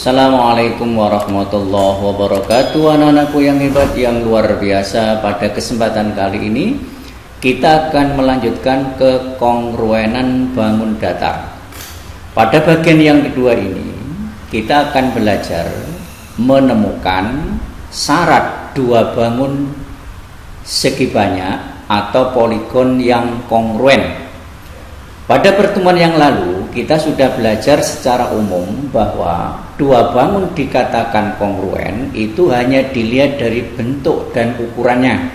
Assalamualaikum warahmatullahi wabarakatuh. Anak-anakku yang hebat, yang luar biasa. Pada kesempatan kali ini kita akan melanjutkan kekongruenan bangun datar. Pada bagian yang kedua ini kita akan belajar menemukan syarat dua bangun segi banyak atau poligon yang kongruen. Pada pertemuan yang lalu kita sudah belajar secara umum bahwa dua bangun dikatakan kongruen itu hanya dilihat dari bentuk dan ukurannya.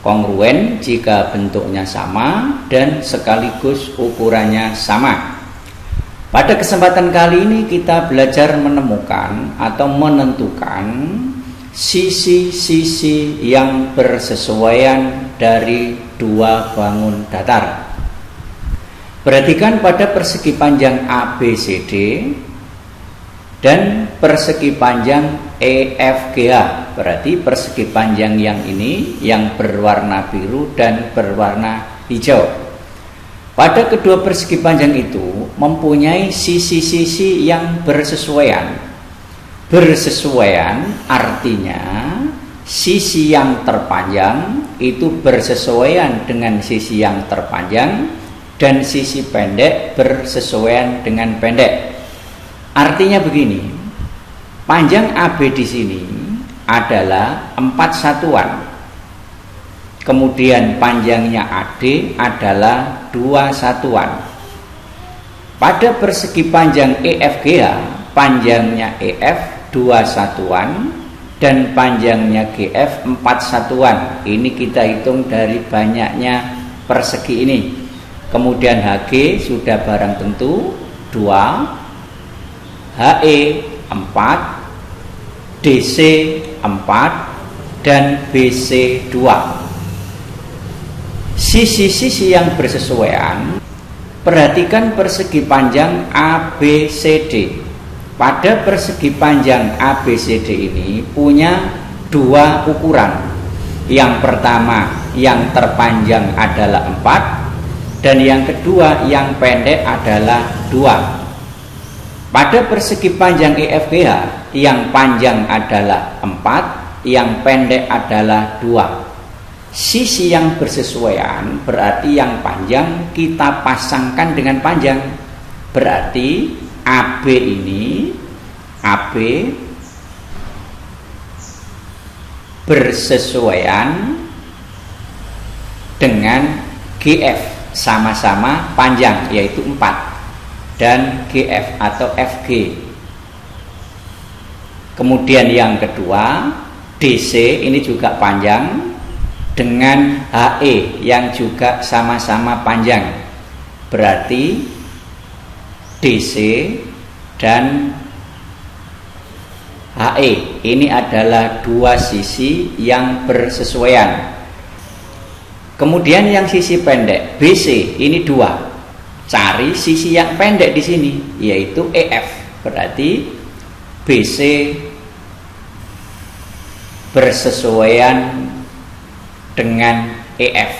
Kongruen jika bentuknya sama dan sekaligus ukurannya sama. Pada kesempatan kali ini kita belajar menemukan atau menentukan sisi-sisi yang bersesuaian dari dua bangun datar. Perhatikan pada persegi panjang ABCD dan persegi panjang EFGH. Berarti persegi panjang yang ini yang berwarna biru dan berwarna hijau. Pada kedua persegi panjang itu mempunyai sisi-sisi yang bersesuaian. Bersesuaian artinya sisi yang terpanjang itu bersesuaian dengan sisi yang terpanjang dan sisi pendek bersesuaian dengan pendek. Artinya begini, panjang AB di sini adalah 4 satuan. Kemudian panjangnya AD adalah 2 satuan. Pada persegi panjang EFGH, panjangnya EF 2 satuan dan panjangnya GF 4 satuan. Ini kita hitung dari banyaknya persegi ini. Kemudian HG sudah barang tentu 2, HE 4, DC 4, dan BC 2. Sisi-sisi yang bersesuaian, perhatikan persegi panjang ABCD. Pada persegi panjang ABCD ini punya dua ukuran. Yang pertama yang terpanjang adalah 4 dan yang kedua yang pendek adalah 2. Pada persegi panjang EFGH yang panjang adalah 4, yang pendek adalah 2. Sisi yang bersesuaian berarti yang panjang kita pasangkan dengan panjang. Berarti AB ini bersesuaian dengan GF, sama-sama panjang yaitu 4, dan GF atau FG. Kemudian yang kedua DC ini juga panjang dengan HE yang juga sama-sama panjang. Berarti DC dan HE ini adalah dua sisi yang bersesuaian. Kemudian yang sisi pendek BC ini 2. Cari sisi yang pendek di sini yaitu EF. Berarti BC bersesuaian dengan EF.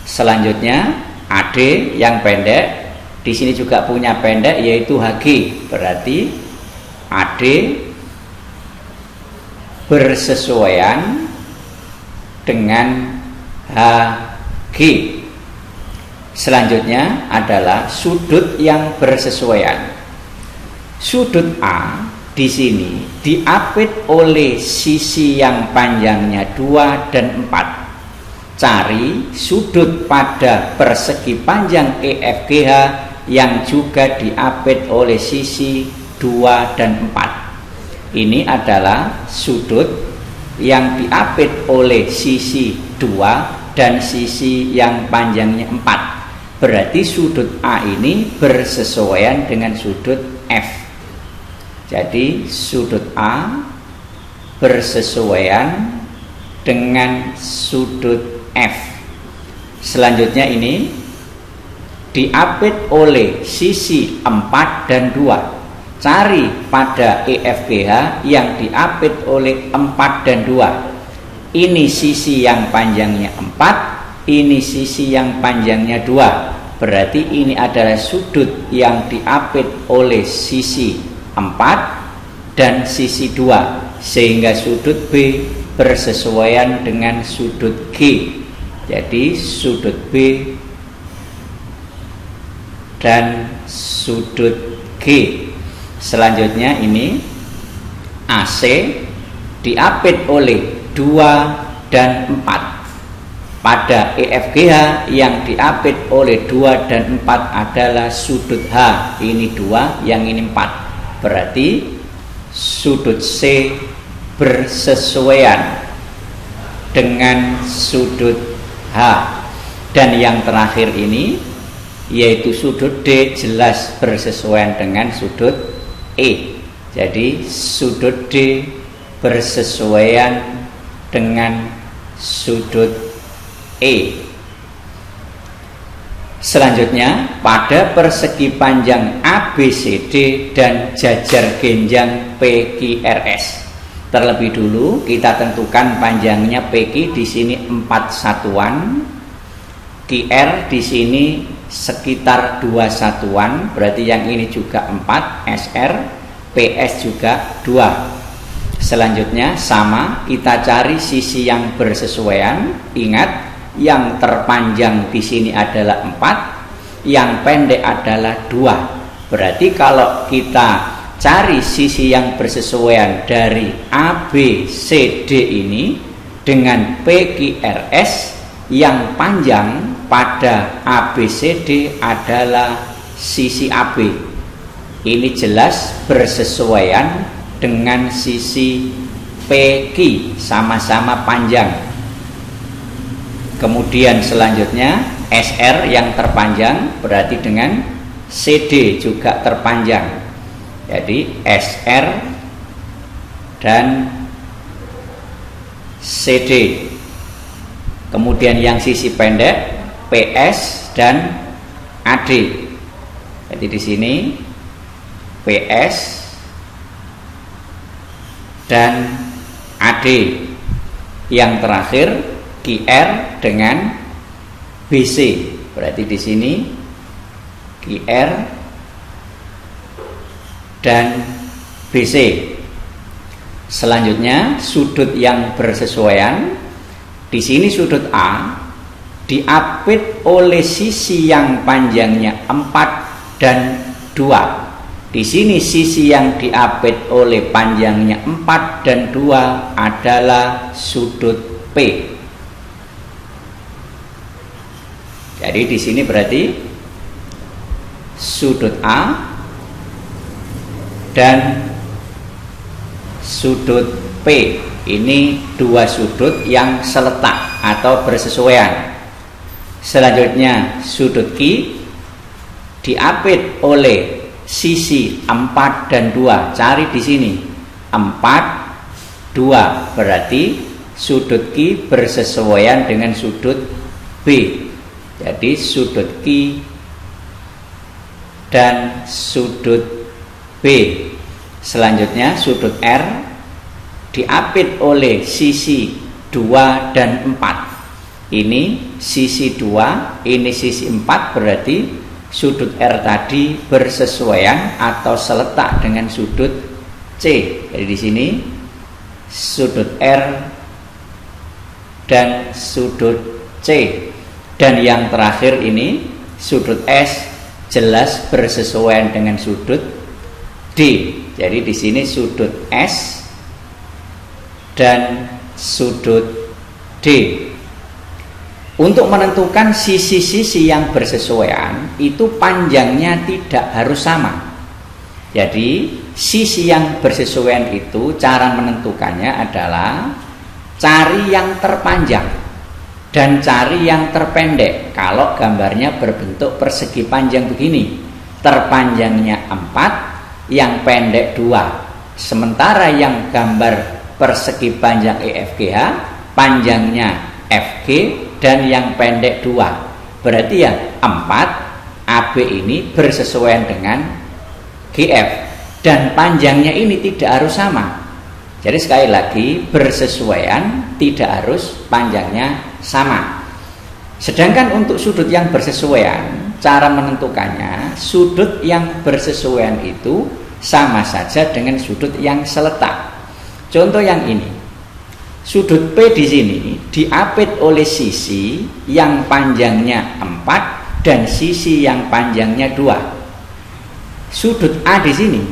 Selanjutnya AD yang pendek di sini juga punya pendek yaitu HG. Berarti AD bersesuaian dengan HG. Selanjutnya adalah sudut yang bersesuaian. Sudut A di sini diapit oleh sisi yang panjangnya 2 dan 4. Cari sudut pada persegi panjang EFGH yang juga diapit oleh sisi 2 dan 4. Ini adalah sudut yang diapit oleh sisi 2 dan sisi yang panjangnya 4. Berarti sudut A ini bersesuaian dengan sudut F. Jadi sudut A bersesuaian dengan sudut F. Selanjutnya ini diapit oleh sisi 4 dan 2. Cari pada EFGH yang diapit oleh 4 dan 2. Ini sisi yang panjangnya 4, ini sisi yang panjangnya 2. Berarti ini adalah sudut yang diapit oleh sisi 4 dan sisi 2, sehingga sudut B bersesuaian dengan sudut G. Jadi sudut B dan sudut G. Selanjutnya ini AC diapit oleh 2 dan 4. Pada EFGH yang diapit oleh 2 dan 4 adalah sudut H. Ini 2, yang ini 4. Berarti sudut C bersesuaian dengan sudut H. Dan yang terakhir ini yaitu sudut D jelas bersesuaian dengan sudut E. Jadi sudut D bersesuaian dengan sudut E. Selanjutnya, pada persegi panjang ABCD dan jajar genjang PQRS. Terlebih dulu kita tentukan panjangnya PQ di sini 4 satuan, QR di sini sekitar 2 satuan, berarti yang ini juga 4, SR, PS juga 2. Selanjutnya sama, kita cari sisi yang bersesuaian. Ingat, yang terpanjang di sini adalah 4, yang pendek adalah 2. Berarti kalau kita cari sisi yang bersesuaian dari ABCD ini dengan PQRS, yang panjang pada ABCD adalah sisi AB. Ini jelas bersesuaian dengan sisi PQ, sama-sama panjang. Kemudian selanjutnya SR yang terpanjang berarti dengan CD juga terpanjang. Jadi SR dan CD. Kemudian yang sisi pendek PS dan AD. Jadi di sini PS dan AD. Yang terakhir QR dengan BC. Berarti di sini QR dan BC. Selanjutnya sudut yang bersesuaian. Di sini sudut A diapit oleh sisi yang panjangnya 4 dan 2. Di sini sisi yang diapit oleh panjangnya 4 dan 2 adalah sudut P. Jadi di sini berarti sudut A dan sudut P. Ini 2 sudut yang seletak atau bersesuaian. Selanjutnya sudut Q diapit oleh sisi 4 dan 2. Cari di sini 4, 2. Berarti sudut Q bersesuaian dengan sudut B. Jadi sudut Q dan sudut B. Selanjutnya sudut R diapit oleh sisi 2 dan 4. Ini sisi 2, ini sisi 4, berarti sudut R tadi bersesuaian atau seletak dengan sudut C. Jadi di sini sudut R dan sudut C. Dan yang terakhir ini sudut S jelas bersesuaian dengan sudut D. Jadi di sini sudut S dan sudut D. Untuk menentukan sisi-sisi yang bersesuaian itu panjangnya tidak harus sama. Jadi sisi yang bersesuaian itu cara menentukannya adalah cari yang terpanjang dan cari yang terpendek. Kalau gambarnya berbentuk persegi panjang begini, terpanjangnya 4, yang pendek 2. Sementara yang gambar persegi panjang EFGH, panjangnya FG dan yang pendek 2. Berarti ya 4 AB ini bersesuaian dengan GF, dan panjangnya ini tidak harus sama. Jadi sekali lagi, bersesuaian tidak harus panjangnya sama. Sedangkan untuk sudut yang bersesuaian, cara menentukannya, sudut yang bersesuaian itu sama saja dengan sudut yang seletak. Contoh yang ini, sudut P di sini diapit oleh sisi yang panjangnya 4 dan sisi yang panjangnya 2. Sudut A di sini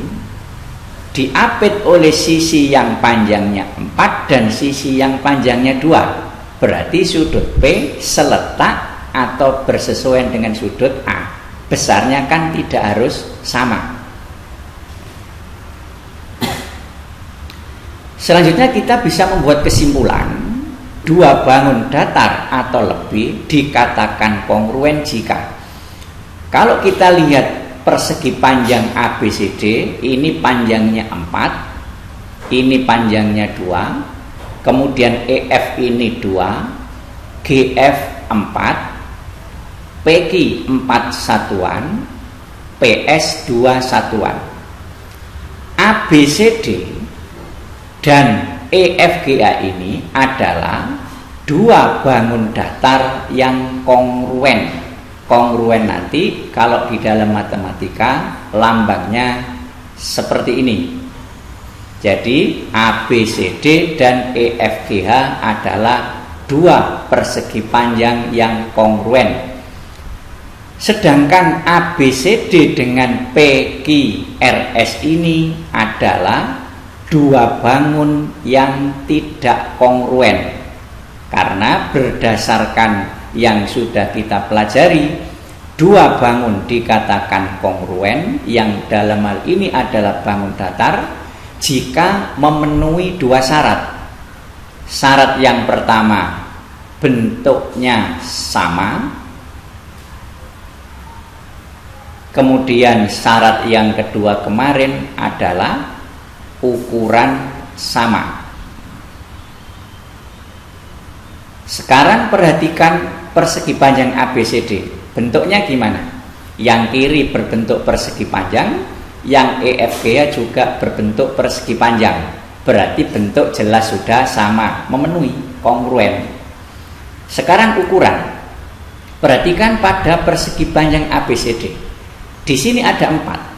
diapit oleh sisi yang panjangnya 4 dan sisi yang panjangnya 2. Berarti sudut P seletak atau bersesuaian dengan sudut A. Besarnya kan tidak harus sama. Selanjutnya kita bisa membuat kesimpulan, dua bangun datar atau lebih dikatakan kongruen jika kalau kita lihat persegi panjang ABCD, ini panjangnya 4, ini panjangnya 2, kemudian EF ini 2, GF 4, PQ 4 satuan, PS 2 satuan. ABCD dan EFGA ini adalah dua bangun datar yang kongruen. Kongruen nanti kalau di dalam matematika lambangnya seperti ini. Jadi ABCD dan EFGH adalah dua persegi panjang yang kongruen. Sedangkan ABCD dengan PQRS ini adalah dua bangun yang tidak kongruen, karena berdasarkan yang sudah kita pelajari, dua bangun dikatakan kongruen yang dalam hal ini adalah bangun datar jika memenuhi dua syarat. Syarat yang pertama, bentuknya sama. Kemudian syarat yang kedua kemarin adalah ukuran sama. Sekarang perhatikan persegi panjang ABCD. Bentuknya gimana? Yang kiri berbentuk persegi panjang, yang EFGA juga berbentuk persegi panjang. Berarti bentuk jelas sudah sama, memenuhi, kongruen. Sekarang ukuran. Perhatikan pada persegi panjang ABCD. Di sini ada 4.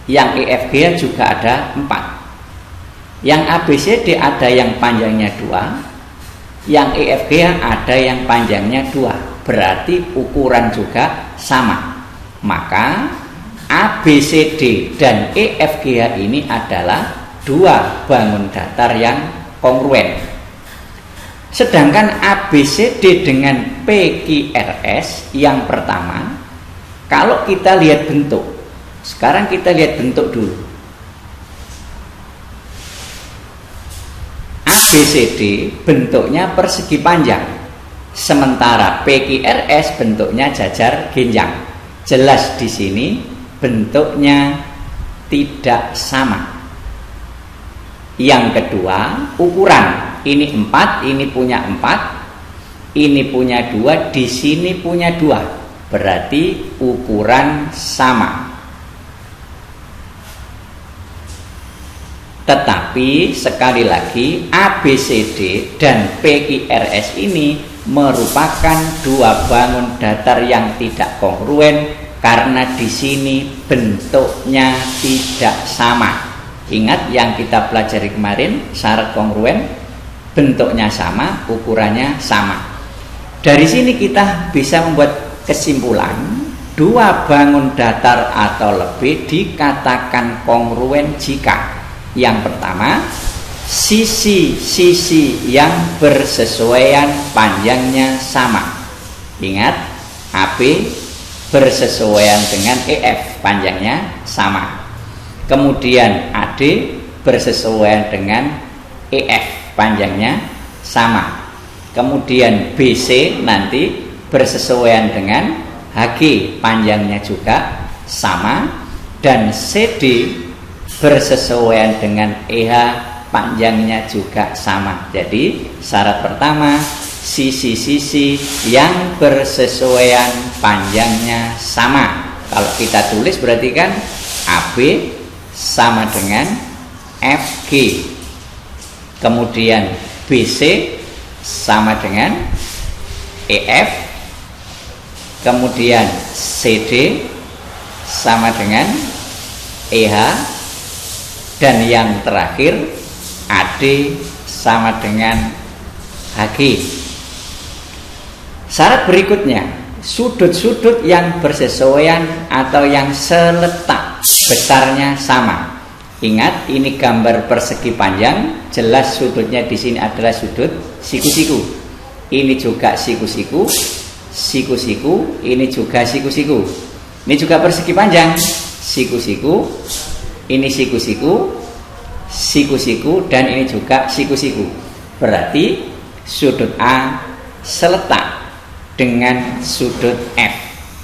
Yang EFGA juga ada 4. Yang ABCD ada yang panjangnya 2, yang EFGA ada yang panjangnya 2. Berarti ukuran juga sama. Maka ABCD dan EFGA ini adalah dua bangun datar yang kongruen. Sedangkan ABCD dengan PQRS yang pertama, kalau kita lihat bentuk, sekarang kita lihat bentuk dulu. ABCD bentuknya persegi panjang, sementara PQRS bentuknya jajar genjang. Jelas di sini bentuknya tidak sama. Yang kedua, ukuran. Ini 4, ini punya 4, ini punya 2, di sini punya 2. Berarti ukuran sama. Tetapi sekali lagi ABCD dan PQRS ini merupakan dua bangun datar yang tidak kongruen karena di sini bentuknya tidak sama. Ingat yang kita pelajari kemarin, syarat kongruen, bentuknya sama, ukurannya sama. Dari sini kita bisa membuat kesimpulan, dua bangun datar atau lebih dikatakan kongruen jika yang pertama, sisi-sisi yang bersesuaian panjangnya sama. Ingat, AB bersesuaian dengan EF, panjangnya sama. Kemudian AD bersesuaian dengan EF, panjangnya sama. Kemudian BC nanti bersesuaian dengan HG, panjangnya juga sama. Dan CD bersesuaian dengan EH, panjangnya juga sama. Jadi syarat pertama, sisi-sisi yang bersesuaian panjangnya sama. Kalau kita tulis berarti kan AB sama dengan FG, kemudian BC sama dengan EF, kemudian CD sama dengan EH, dan yang terakhir AD sama dengan HG. Syarat berikutnya, sudut-sudut yang bersesuaian atau yang seletak besarnya sama. Ingat, ini gambar persegi panjang, jelas sudutnya di sini adalah sudut siku-siku. Ini juga siku-siku, siku-siku, ini juga siku-siku. Ini juga persegi panjang, siku-siku, ini siku-siku, siku-siku, dan ini juga siku-siku. Berarti sudut A seletak dengan sudut F.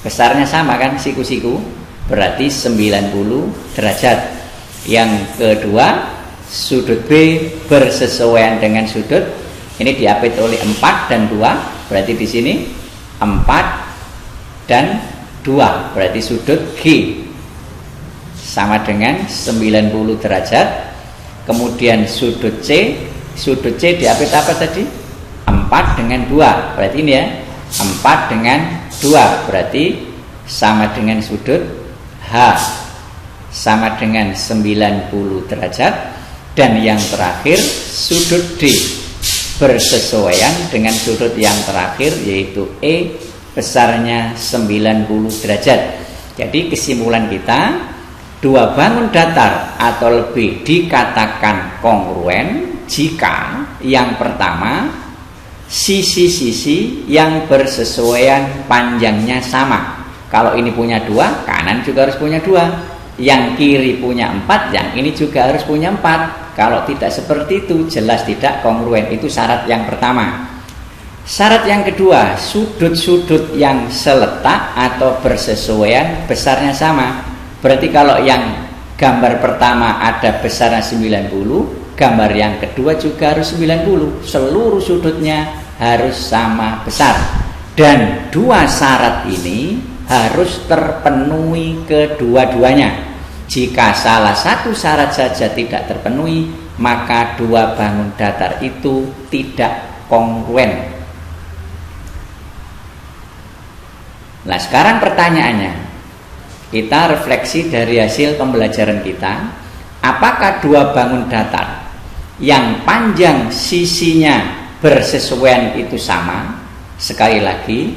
Besarnya sama kan, siku-siku, berarti 90 derajat. Yang kedua, sudut B bersesuaian dengan sudut. Ini diapit oleh 4 dan 2, berarti di sini 4 dan 2, berarti sudut G sama dengan 90 derajat. Kemudian sudut C diapit apa tadi? 4 dengan 2, berarti ini ya, 4 dengan 2, berarti sama dengan sudut H sama dengan 90 derajat. Dan yang terakhir, sudut D bersesuaian dengan sudut yang terakhir, yaitu E, besarnya 90 derajat. Jadi kesimpulan kita, dua bangun datar atau lebih dikatakan kongruen jika yang pertama, sisi-sisi yang bersesuaian panjangnya sama. Kalau ini punya 2, kanan juga harus punya 2. Yang kiri punya 4, yang ini juga harus punya 4. Kalau tidak seperti itu, jelas tidak kongruen. Itu syarat yang pertama. Syarat yang kedua, sudut-sudut yang seletak atau bersesuaian besarnya sama. Berarti kalau yang gambar pertama ada besarnya 90, gambar yang kedua juga harus 90. Seluruh sudutnya harus sama besar. Dan dua syarat ini harus terpenuhi kedua-duanya. Jika salah satu syarat saja tidak terpenuhi, maka dua bangun datar itu tidak kongruen. Nah, sekarang pertanyaannya, kita refleksi dari hasil pembelajaran kita, apakah dua bangun datar yang panjang sisinya bersesuaian itu sama? Sekali lagi,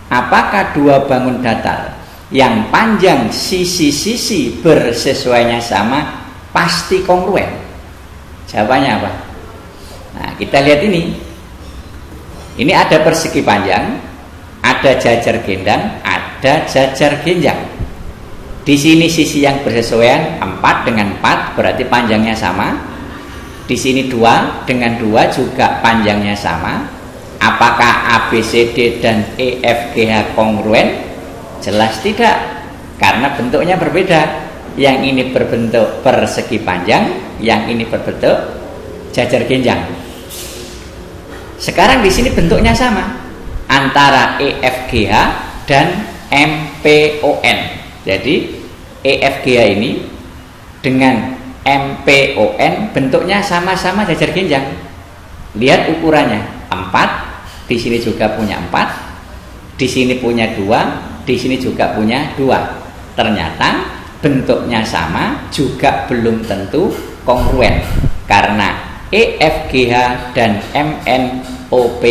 apakah dua bangun datar yang panjang sisi-sisi bersesuaiannya sama pasti kongruen? Jawabannya apa? Nah, kita lihat ini. Ini ada persegi panjang, ada jajar gendang, ada jajar genjang. Di sini sisi yang bersesuaian 4 dengan 4, berarti panjangnya sama. Di sini 2 dengan 2 juga panjangnya sama. Apakah ABCD dan EFGH kongruen? Jelas tidak, karena bentuknya berbeda. Yang ini berbentuk persegi panjang, yang ini berbentuk jajar genjang. Sekarang di sini bentuknya sama antara EFGH dan MPON. Jadi EFGH ini dengan MPON bentuknya sama-sama jajar genjang. Lihat ukurannya, 4. Di sini juga punya 4, di sini punya 2, di sini juga punya 2. Ternyata bentuknya sama, juga belum tentu kongruen, karena EFGH dan MNOP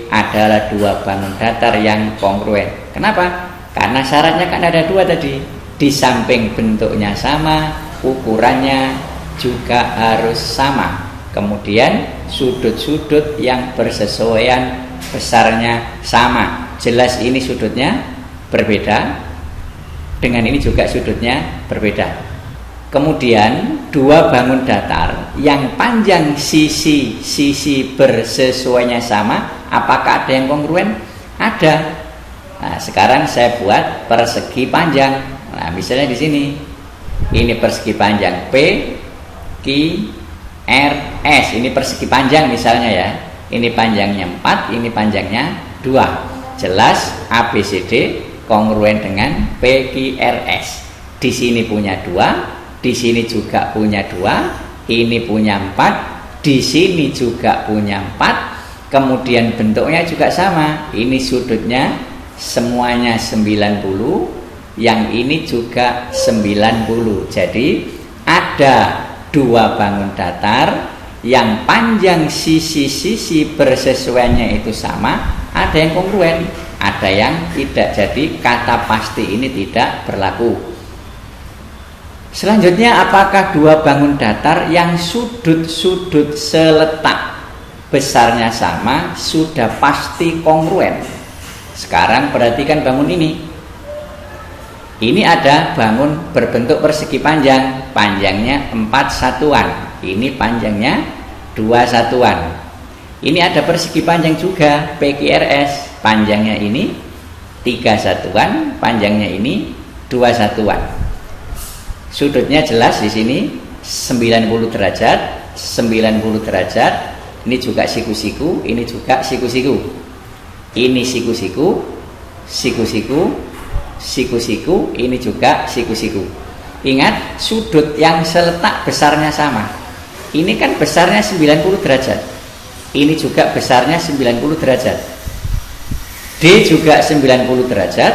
adalah dua bangun datar yang kongruen. Kenapa? Karena syaratnya kan ada 2 tadi. Di samping bentuknya sama, ukurannya juga harus sama. Kemudian sudut-sudut yang bersesuaian besarnya sama. Jelas ini sudutnya berbeda, dengan ini juga sudutnya berbeda. Kemudian dua bangun datar yang panjang sisi-sisi bersesuaiannya sama, apakah ada yang kongruen? Ada. Nah, sekarang saya buat persegi panjang. Nah, misalnya di sini, ini persegi panjang P, Q, R, S. Ini persegi panjang misalnya ya. Ini panjangnya 4, ini panjangnya 2. Jelas ABCD kongruen dengan PQRS. Di sini punya 2, di sini juga punya 2, ini punya 4, di sini juga punya 4. Kemudian bentuknya juga sama. Ini sudutnya semuanya 90, yang ini juga 90. Jadi ada dua bangun datar yang panjang sisi-sisi bersesuaiannya itu sama, ada yang kongruen, ada yang tidak. Jadi kata pasti ini tidak berlaku. Selanjutnya, apakah dua bangun datar yang sudut-sudut seletak besarnya sama sudah pasti kongruen? Sekarang perhatikan bangun ini. Ini ada bangun berbentuk persegi panjang, panjangnya 4 satuan. Ini panjangnya 2 satuan. Ini ada persegi panjang juga, PQRS, panjangnya ini 3 satuan, panjangnya ini 2 satuan. Sudutnya jelas di sini 90 derajat, 90 derajat. Ini juga siku-siku, ini juga siku-siku. Ini siku-siku, siku-siku, siku-siku, ini juga siku-siku. Ingat, sudut yang seletak besarnya sama. Ini kan besarnya 90 derajat. Ini juga besarnya 90 derajat. D juga 90 derajat,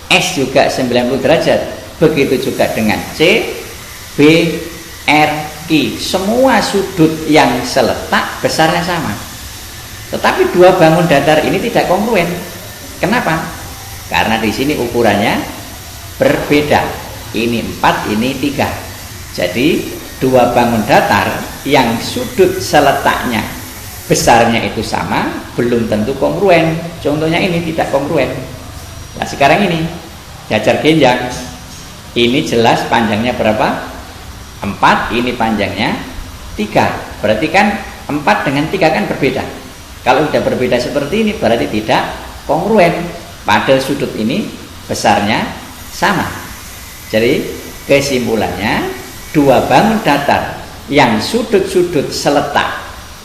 S juga 90 derajat. Begitu juga dengan C, B, R, I. Semua sudut yang seletak besarnya sama. Tetapi dua bangun datar ini tidak kongruen. Kenapa? Karena di sini ukurannya berbeda. Ini 4, ini 3. Jadi dua bangun datar yang sudut seletaknya besarnya itu sama belum tentu kongruen. Contohnya ini tidak kongruen. Nah sekarang ini jajar genjang. Ini jelas panjangnya berapa? 4, ini panjangnya 3. Berarti kan 4 dengan 3 kan berbeda. Kalau sudah berbeda seperti ini berarti tidak kongruen. Padahal sudut ini besarnya sama. Jadi kesimpulannya, dua bangun datar yang sudut-sudut seletak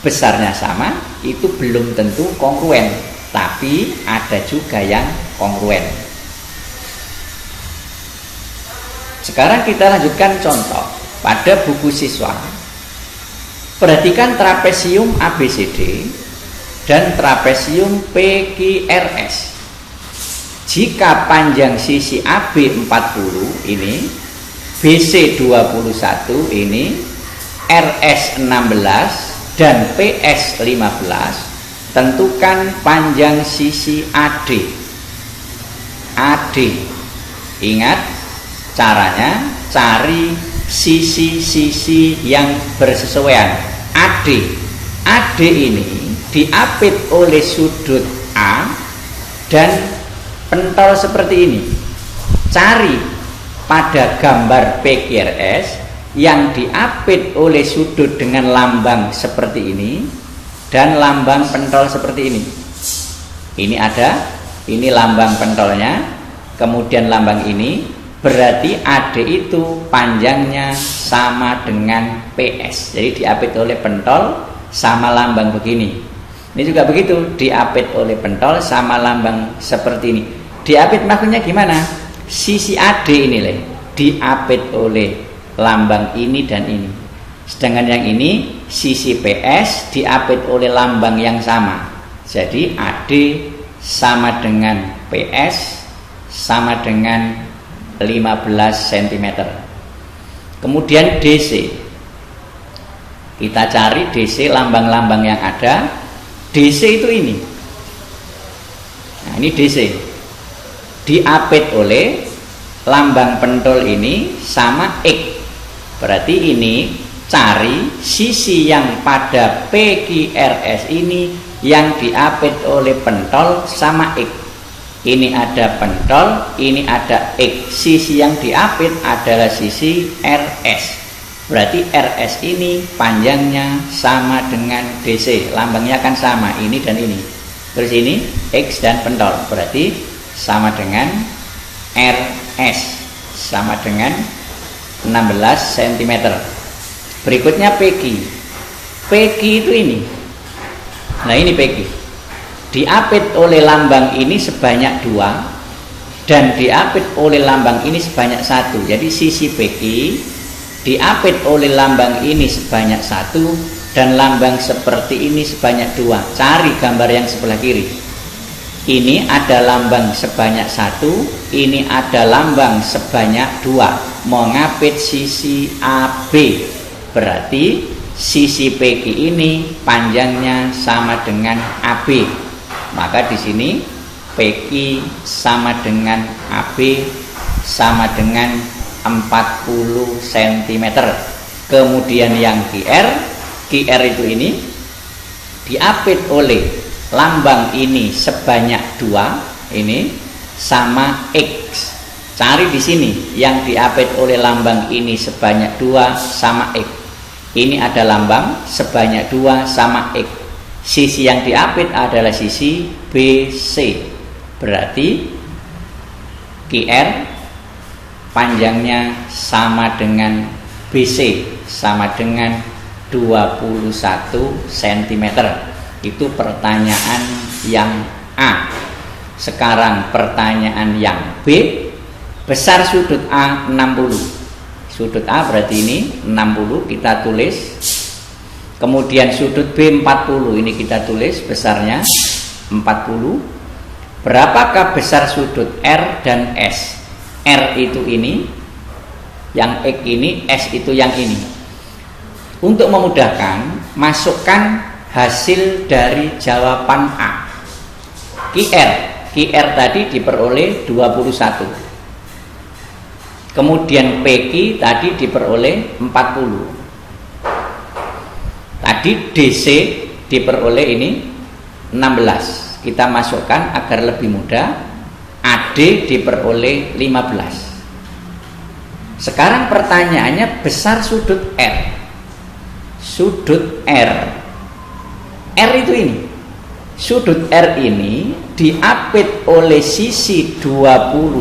besarnya sama itu belum tentu kongruen, tapi ada juga yang kongruen. Sekarang kita lanjutkan contoh pada buku siswa. Perhatikan trapesium ABCD dan trapesium PQRS. Jika panjang sisi AB 40 ini, BC 21 ini, RS 16 dan PS 15, tentukan panjang sisi AD. AD. Ingat caranya, cari sisi-sisi yang bersesuaian. AD. AD ini diapit oleh sudut A dan pentol seperti ini. Cari pada gambar PQRS yang diapit oleh sudut dengan lambang seperti ini dan lambang pentol seperti ini. Ini ada, ini lambang pentolnya, kemudian lambang ini, berarti AD itu panjangnya sama dengan PS. Jadi diapit oleh pentol sama lambang begini. Ini juga begitu, diapit oleh pentol sama lambang seperti ini. Diapit maksudnya gimana? Sisi AD ini diapit oleh lambang ini dan ini. Sedangkan yang ini sisi PS diapit oleh lambang yang sama. Jadi AD sama dengan PS sama dengan 15 cm. Kemudian DC. Kita cari DC, lambang-lambang yang ada. DC itu ini. Nah, ini DC. Diapit oleh lambang pentol ini sama X. Berarti ini cari sisi yang pada PQRS ini yang diapit oleh pentol sama X. Ini ada pentol, ini ada X. Sisi yang diapit adalah sisi RS. Berarti RS ini panjangnya sama dengan DC. Lambangnya kan sama, ini dan ini. Terus ini X dan pentol. Berarti sama dengan RS. Sama dengan 16 cm. Berikutnya PQ. PQ itu ini. Nah ini PQ. Diapit oleh lambang ini sebanyak 2 dan diapit oleh lambang ini sebanyak 1. Jadi sisi PQ diapit oleh lambang ini sebanyak 1 dan lambang seperti ini sebanyak 2. Cari gambar yang sebelah kiri. Ini ada lambang sebanyak 1, ini ada lambang sebanyak 2, mengapit sisi AB. Berarti sisi PQ ini panjangnya sama dengan AB. Maka di sini PQ sama dengan AB sama dengan 40 cm. Kemudian yang QR itu ini diapit oleh lambang ini sebanyak 2, ini sama X. Cari di sini yang diapit oleh lambang ini sebanyak 2 sama X. Ini ada lambang sebanyak 2 sama X. Sisi yang diapit adalah sisi BC. Berarti QR panjangnya sama dengan BC, sama dengan 21 cm. Itu pertanyaan yang A. Sekarang pertanyaan yang B. Besar sudut A 60. Sudut A berarti ini 60, kita tulis. Kemudian sudut B 40, ini kita tulis besarnya 40. Berapakah besar sudut R dan S? R itu ini, yang X ini, S itu yang ini. Untuk memudahkan, masukkan hasil dari jawaban A. QR tadi diperoleh 21. Kemudian PQ tadi diperoleh 40. Tadi DC diperoleh ini 16. Kita masukkan agar lebih mudah. AD diperoleh 15. Sekarang pertanyaannya besar sudut R. Sudut R itu ini. Sudut R ini diapit oleh sisi 21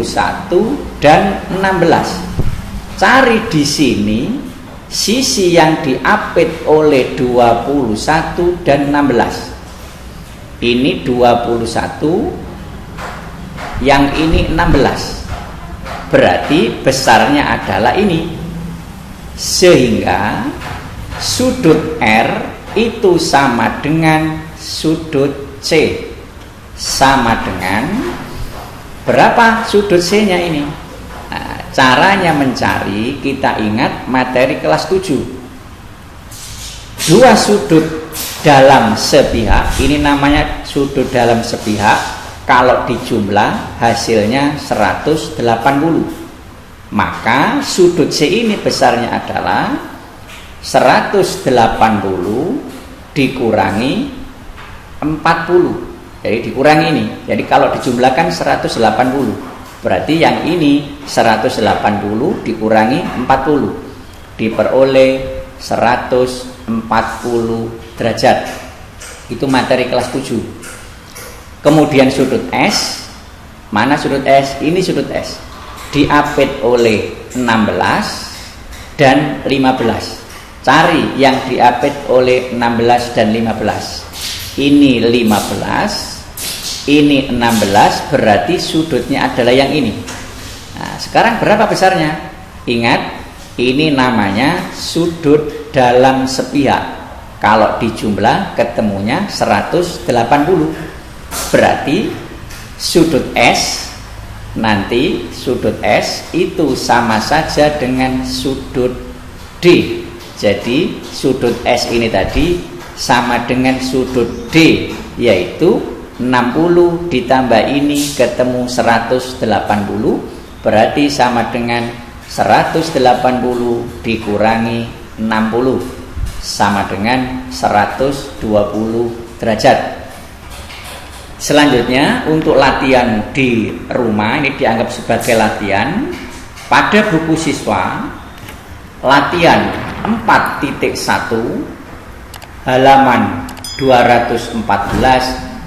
dan 16. Cari di sini sisi yang diapit oleh 21 dan 16. Ini 21, yang ini 16. Berarti besarnya adalah ini. Sehingga sudut R itu sama dengan sudut C, sama dengan berapa sudut C-nya ini? Nah, caranya mencari, kita ingat materi kelas 7. Dua sudut dalam sepihak, ini namanya sudut dalam sepihak. Kalau dijumlah hasilnya 180. Maka sudut C ini besarnya adalah 180 dikurangi 40. Jadi dikurangi ini. Jadi kalau dijumlahkan 180. Berarti yang ini 180 dikurangi 40. Diperoleh 140 derajat. Itu materi kelas 7. Kemudian sudut S. Mana sudut S? Ini sudut S. Diapit oleh 16 dan 15. Cari yang diapit oleh 16 dan 15. Ini 15, ini 16, berarti sudutnya adalah yang ini. Nah, sekarang berapa besarnya? Ingat, ini namanya sudut dalam sepihak. Kalau dijumlah ketemunya 180. Berarti sudut S, nanti sudut S itu sama saja dengan sudut D. Jadi sudut S ini tadi sama dengan sudut D, yaitu 60 ditambah ini ketemu 180, berarti sama dengan 180 dikurangi 60 sama dengan 120 derajat. Selanjutnya untuk latihan di rumah, ini dianggap sebagai latihan. Pada buku siswa latihan 4.1 halaman 214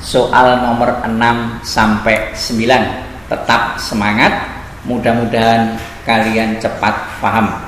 soal nomor 6 sampai 9. Tetap semangat, mudah-mudahan kalian cepat paham.